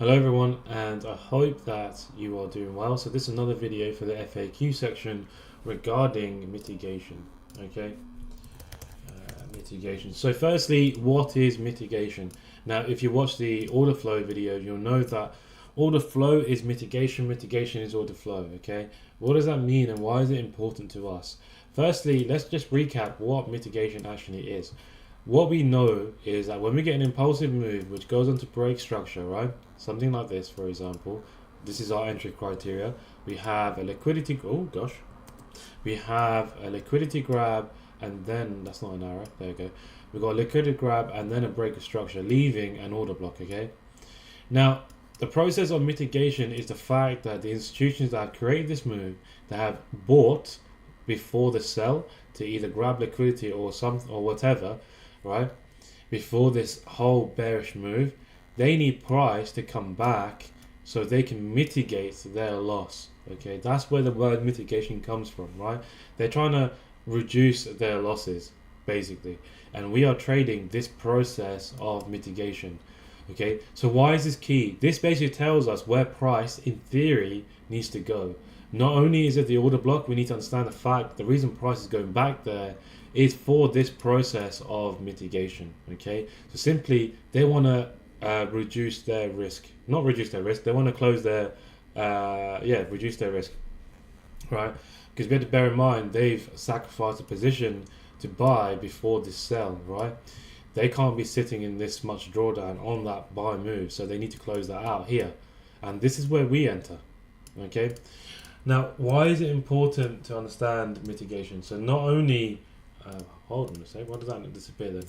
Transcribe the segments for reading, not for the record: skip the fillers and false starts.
Hello everyone, and I hope that you are doing well. So this is another video for the FAQ section regarding mitigation. Okay, mitigation. So firstly, what is mitigation? Now, if you watch the order flow video, you'll know that order flow is mitigation, mitigation is order flow. Okay, what does that mean and why is it important to us? Firstly, let's just recap what mitigation actually is. What we know is that when we get an impulsive move which goes onto break structure, right? Something like this, for example. This is our entry criteria. We have a liquidity, we have a liquidity grab, and then, that's not an arrow, there you go. We've got a liquidity grab and then a break of structure, leaving an order block, okay? Now, the process of mitigation is the fact that the institutions that have created this move, that have bought before the sell to either grab liquidity or whatever, right, before this whole bearish move, they need price to come back so they can mitigate their loss. Okay, that's where the word mitigation comes from, right? They're trying to reduce their losses basically, and we are trading this process of mitigation. Okay, so why is this key? This basically tells us where price in theory needs to go. Not only is it the order block, we need to understand the fact the reason price is going back there is for this process of mitigation. Okay, so simply they want to reduce their risk, not reduce their risk, they want to close their reduce their risk, right? Because we have to bear in mind they've sacrificed a position to buy before this sell, right? They can't be sitting in this much drawdown on that buy move, so they need to close that out here, and this is where we enter. Okay, now why is it important to understand mitigation? So not only hold on a sec, why does that disappear then?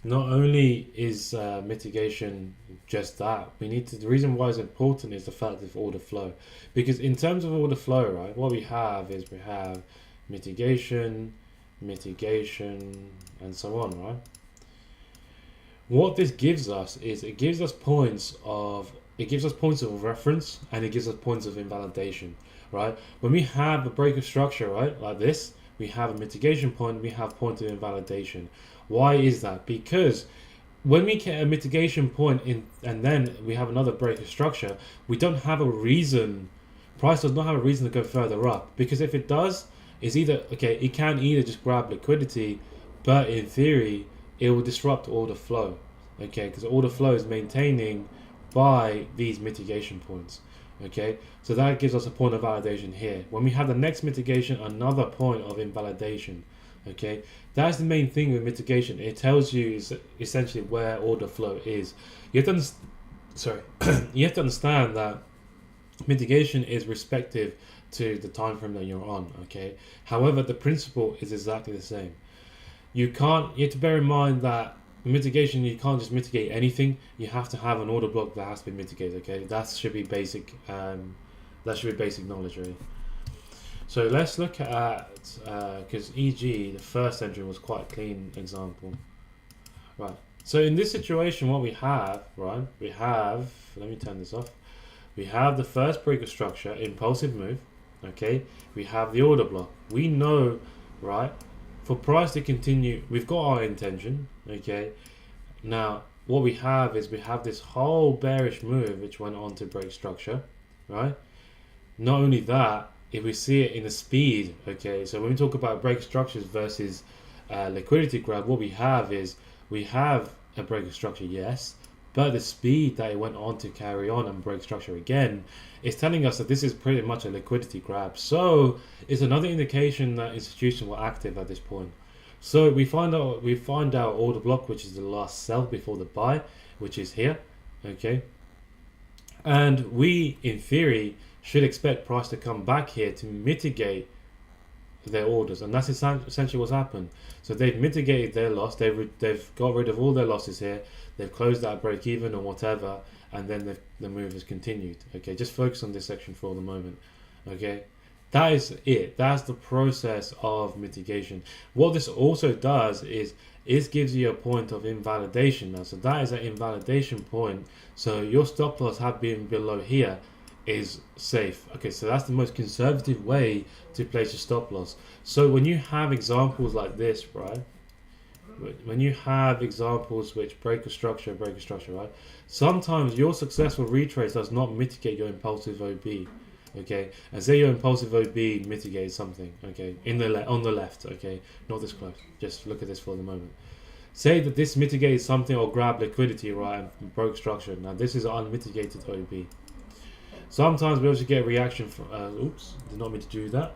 Not only is mitigation just that, we need to, the reason why it's important is the fact of order flow. Because in terms of order flow, right, what we have is we have mitigation, and so on, right? What this gives us is it gives us points of reference, and it gives us points of invalidation, right? When we have a break of structure, right, like this, we have a mitigation point, we have point of invalidation. Why is that? Because when we get a mitigation point in and then we have another break of structure, we don't have a reason, price does not have a reason to go further up, because if it does, it's either, okay, it can either just grab liquidity, but in theory it will disrupt order flow, okay, because order flow is maintaining by these mitigation points. Okay, so that gives us a point of validation here. When we have the next mitigation, another point of invalidation. Okay, that's the main thing with mitigation. It tells you essentially where order flow is. You have to you have to understand that mitigation is respective to the time frame that you're on. Okay, however, the principle is exactly the same. You have to bear in mind that mitigation, you can't just mitigate anything. You have to have an order block that has to be mitigated. Okay, that should be basic. That should be basic knowledge, really. So let's look at because e.g. the first entry was quite a clean example, right? So in this situation, what we have, right? We have, let me turn this off. We have the first break of structure, impulsive move. Okay, we have the order block. We know, right? For price to continue, we've got our intention. Okay, now what we have is we have this whole bearish move which went on to break structure, right? Not only that, if we see it in the speed, okay, so when we talk about break structures versus liquidity grab, what we have is we have a break of structure, yes, but the speed that it went on to carry on and break structure again is telling us that this is pretty much a liquidity grab. So it's another indication that institutions were active at this point. So we find out order block, which is the last sell before the buy, which is here, okay, and we in theory should expect price to come back here to mitigate their orders, and that's essentially what's happened. So they've mitigated their loss, they've got rid of all their losses here, they've closed that break even or whatever, and then the move has continued. Okay, just focus on this section for the moment. Okay, that is it. That's the process of mitigation. What this also does is it gives you a point of invalidation now. So that is an invalidation point. So your stop loss have been below here is safe. Okay, so that's the most conservative way to place a stop loss. So when you have examples like this, right, when you have examples which break a structure, right? Sometimes your successful retrace does not mitigate your impulsive OB. Okay, and say your impulsive OB mitigates something. Okay, on the left. Okay, not this close. Just look at this for the moment. Say that this mitigates something or grab liquidity, right, and broke structure. Now this is an unmitigated OB. Sometimes we also get a reaction from. Oops, did not mean to do that.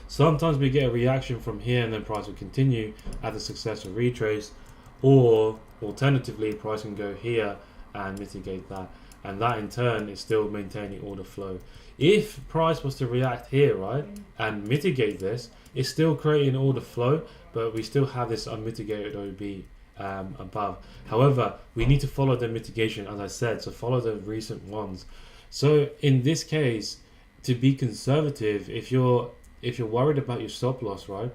Sometimes we get a reaction from here and then price will continue at the successful retrace, or alternatively price can go here and mitigate that, and that in turn is still maintaining order flow. If price was to react here, right, and mitigate this, it's still creating order flow, but we still have this unmitigated OB above. However, we need to follow the mitigation, as I said, so follow the recent ones. So in this case, to be conservative, if you're worried about your stop loss, right,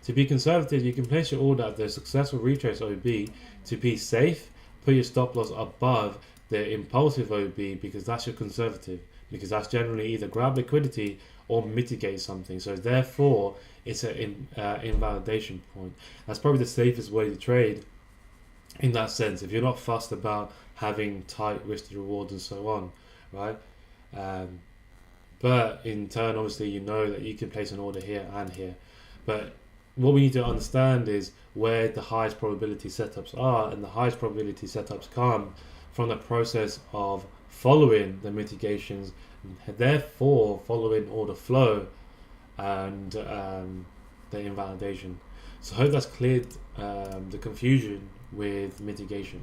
to be conservative, you can place your order at the successful retrace OB. To be safe, put your stop loss above the impulsive OB, because that's your conservative, because that's generally either grab liquidity or mitigate something. So therefore, it's an invalidation point. That's probably the safest way to trade in that sense, if you're not fussed about having tight risk to reward and so on, right? But in turn, obviously, you know that you can place an order here and here. But what we need to understand is where the highest probability setups are, and the highest probability setups come from the process of following the mitigations, therefore following order flow and the invalidation. So I hope that's cleared the confusion with mitigation.